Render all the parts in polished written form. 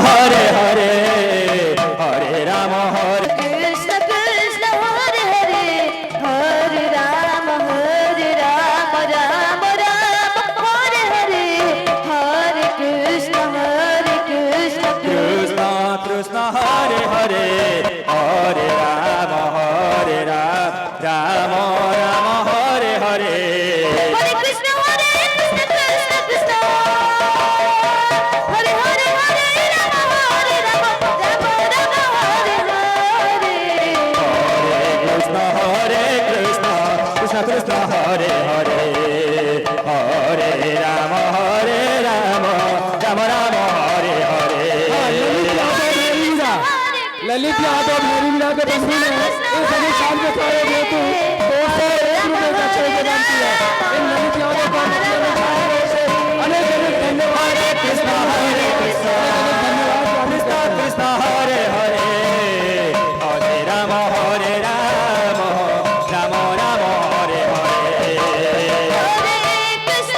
हरे हरे हरे राम हरे कृष्ण कृष्ण हरे हरे हरे राम राम राम हरे हरे हरे कृष्ण कृष्ण कृष्ण कृष्ण हरे हरे हरे राम राम राम हरे हरे हरे कृष्ण कृष्ण कृष्ण हरे हरे हरे राम राम राम हरे हरे कृष्ण कृष्ण कृष्ण कृष्ण हरे हरे हरे राम राम राम हरे हरे ललित यादव भैरी मीरा के बंधु ने इस अनुष्ठान के सारे हेतु 201 रुपए का चौके दान किया। इन ललित यादव को अनेक अनेक धन्यवाद। कृष्ण कृष्ण हरे हरे हरे राम राम राम हरे हरे हरे कृष्ण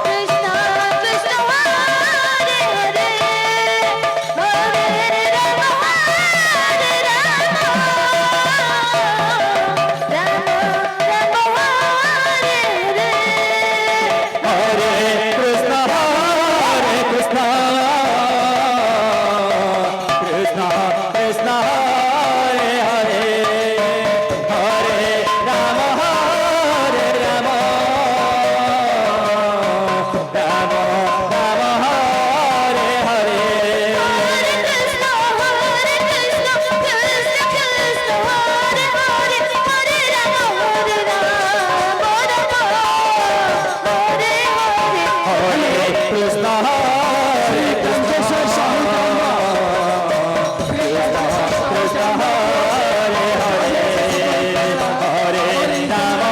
कृष्ण कृष्ण हरे हरे हरे राम राम हरे हरे हरे कृष्ण कृष्ण कृष्ण हरे हरे हरे राम राम राम हरे हरे कृष्ण कृष्ण कृष्ण हरे हरे हरे राम हरे हरे हरे कृष्ण चंद्रेश्वर शाही कृष्ण हरे हरे हरे राम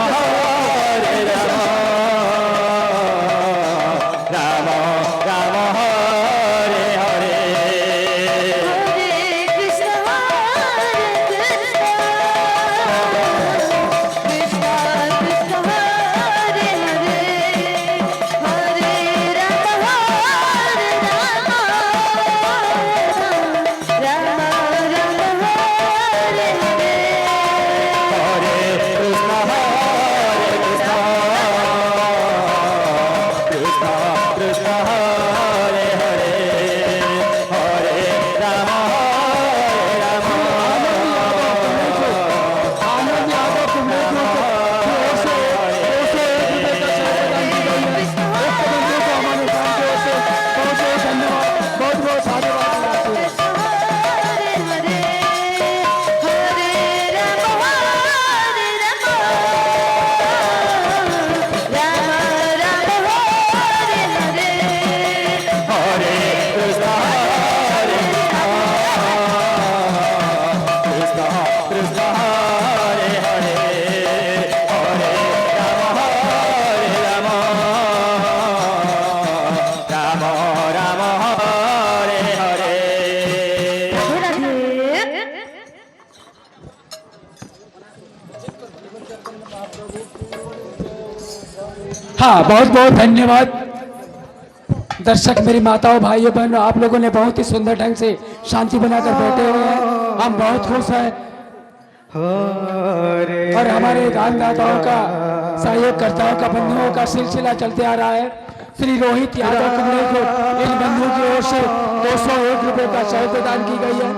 राम राम हरे हरे हरे कृष्ण कृष्ण कृष्ण हरे हरे हरे राम राम हरे हरे हरे कृष्ण कृष्ण कृष्ण हरे हरे हरे राम आनंद यादव कुंभे की ओर से 201 रुपए का चौके दान की गई है। एक बंधु को हमारे अनुष्ठान की ओर से बहुत बहुत धन्यवाद, बहुत बहुत साधुवाद दिलाते हैं। हरे हरे हरे राम राम हरे हरे हरे कृष्ण कृष्ण हरे हरे हरे राम राम राम हरे हरे हाँ, बहुत बहुत धन्यवाद। दर्शक, मेरी माताओं, भाइयों, बहनों, आप लोगों ने बहुत ही सुंदर ढंग से शांति बनाकर बैठे हुए हैं। हम बहुत खुश हैं और हमारे दानदाताओं का, सहयोगकर्ताओं का, बंधुओं का सिलसिला चलते आ रहा है। श्री रोहित यादव कुंभे को इन बंधुओं की ओर से 201 रुपए का चौके दान की गई है।